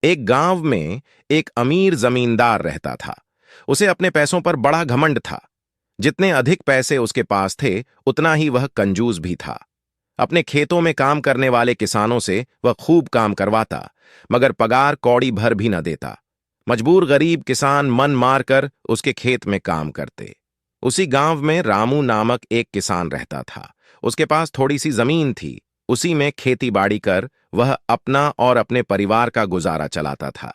एक गांव में एक अमीर जमींदार रहता था। उसे अपने पैसों पर बड़ा घमंड था। जितने अधिक पैसे उसके पास थे उतना ही वह कंजूस भी था। अपने खेतों में काम करने वाले किसानों से वह खूब काम करवाता, मगर पगार कौड़ी भर भी न देता। मजबूर गरीब किसान मन मारकर उसके खेत में काम करते। उसी गांव में रामू नामक एक किसान रहता था। उसके पास थोड़ी सी जमीन थी। उसी में खेती बाड़ी कर वह अपना और अपने परिवार का गुजारा चलाता था।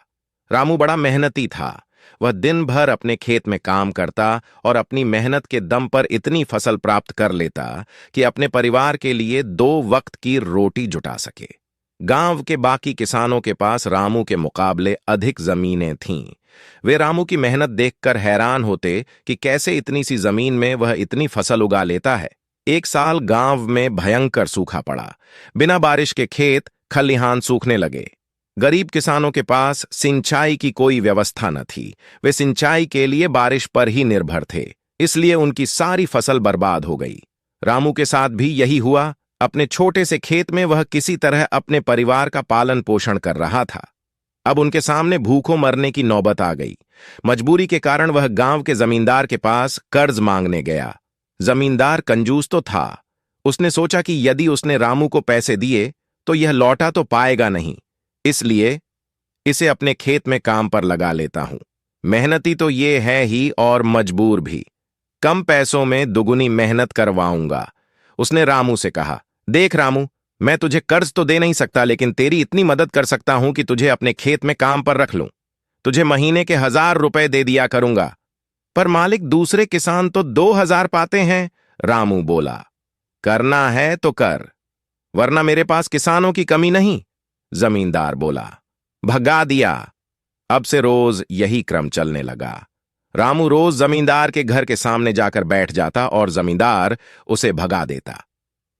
रामू बड़ा मेहनती था। वह दिन भर अपने खेत में काम करता और अपनी मेहनत के दम पर इतनी फसल प्राप्त कर लेता कि अपने परिवार के लिए 2 वक्त की रोटी जुटा सके। गांव के बाकी किसानों के पास रामू के मुकाबले अधिक जमीनें थीं। वे रामू की मेहनत देखकर हैरान होते कि कैसे इतनी सी जमीन में वह इतनी फसल उगा लेता है। एक साल गांव में भयंकर सूखा पड़ा। बिना बारिश के खेत खलिहान सूखने लगे। गरीब किसानों के पास सिंचाई की कोई व्यवस्था न थी। वे सिंचाई के लिए बारिश पर ही निर्भर थे, इसलिए उनकी सारी फसल बर्बाद हो गई। रामू के साथ भी यही हुआ। अपने छोटे से खेत में वह किसी तरह अपने परिवार का पालन पोषण कर रहा था। अब उनके सामने भूखों मरने की नौबत आ गई। मजबूरी के कारण वह गांव के जमींदार के पास कर्ज मांगने गया। जमींदार कंजूस तो था। उसने सोचा कि यदि उसने रामू को पैसे दिए तो यह लौटा तो पाएगा नहीं, इसलिए इसे अपने खेत में काम पर लगा लेता हूं। मेहनती तो ये है ही और मजबूर भी। कम पैसों में दुगुनी मेहनत करवाऊंगा। उसने रामू से कहा, देख रामू, मैं तुझे कर्ज तो दे नहीं सकता, लेकिन तेरी इतनी मदद कर सकता हूं कि तुझे अपने खेत में काम पर रख लूं। तुझे महीने के 1000 रुपए दे दिया करूंगा। पर मालिक, दूसरे किसान तो 2000 पाते हैं। रामू बोला, करना है तो कर, वरना मेरे पास किसानों की कमी नहीं। जमींदार बोला, भगा दिया। अब से रोज यही क्रम चलने लगा। रामू रोज जमींदार के घर के सामने जाकर बैठ जाता और जमींदार उसे भगा देता।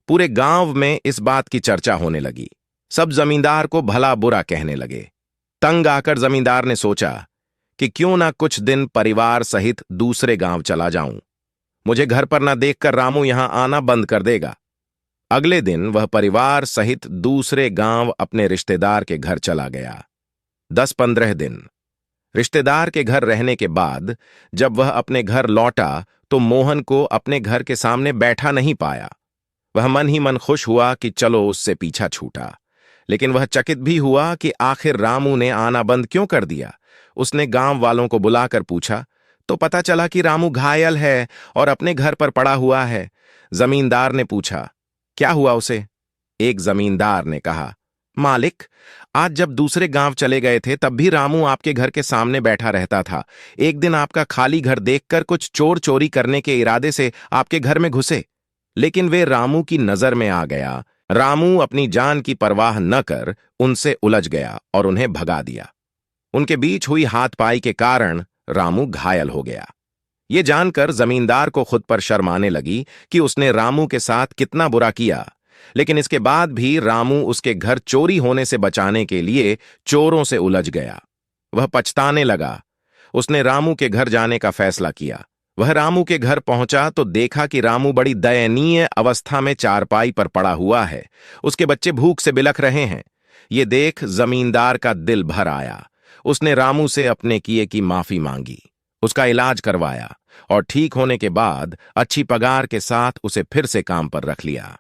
पूरे गांव में इस बात की चर्चा होने लगी। सब जमींदार को भला बुरा कहने लगे। तंग आकर जमींदार ने सोचा कि क्यों ना कुछ दिन परिवार सहित दूसरे गांव चला जाऊं। मुझे घर पर ना देखकर रामू यहां आना बंद कर देगा। अगले दिन वह परिवार सहित दूसरे गांव अपने रिश्तेदार के घर चला गया। 10-15 दिन रिश्तेदार के घर रहने के बाद जब वह अपने घर लौटा तो मोहन को अपने घर के सामने बैठा नहीं पाया। वह मन ही मन खुश हुआ कि चलो उससे पीछा छूटा, लेकिन वह चकित भी हुआ कि आखिर रामू ने आना बंद क्यों कर दिया। उसने गांव वालों को बुलाकर पूछा तो पता चला कि रामू घायल है और अपने घर पर पड़ा हुआ है। जमींदार ने पूछा, क्या हुआ उसे? एक जमींदार ने कहा, मालिक, आज जब दूसरे गांव चले गए थे तब भी रामू आपके घर के सामने बैठा रहता था। एक दिन आपका खाली घर देखकर कुछ चोर चोरी करने के इरादे से आपके घर में घुसे, लेकिन वे रामू की नजर में आ गया। रामू अपनी जान की परवाह न कर उनसे उलझ गया और उन्हें भगा दिया। उनके बीच हुई हाथपाई के कारण रामू घायल हो गया। ये जानकर जमींदार को खुद पर शर्म आने लगी कि उसने रामू के साथ कितना बुरा किया, लेकिन इसके बाद भी रामू उसके घर चोरी होने से बचाने के लिए चोरों से उलझ गया। वह पछताने लगा। उसने रामू के घर जाने का फैसला किया। वह रामू के घर पहुंचा तो देखा कि रामू बड़ी दयनीय अवस्था में चारपाई पर पड़ा हुआ है। उसके बच्चे भूख से बिलख रहे हैं। ये देख जमींदार का दिल भर आया। उसने रामू से अपने किए की माफी मांगी, उसका इलाज करवाया और ठीक होने के बाद अच्छी पगार के साथ उसे फिर से काम पर रख लिया।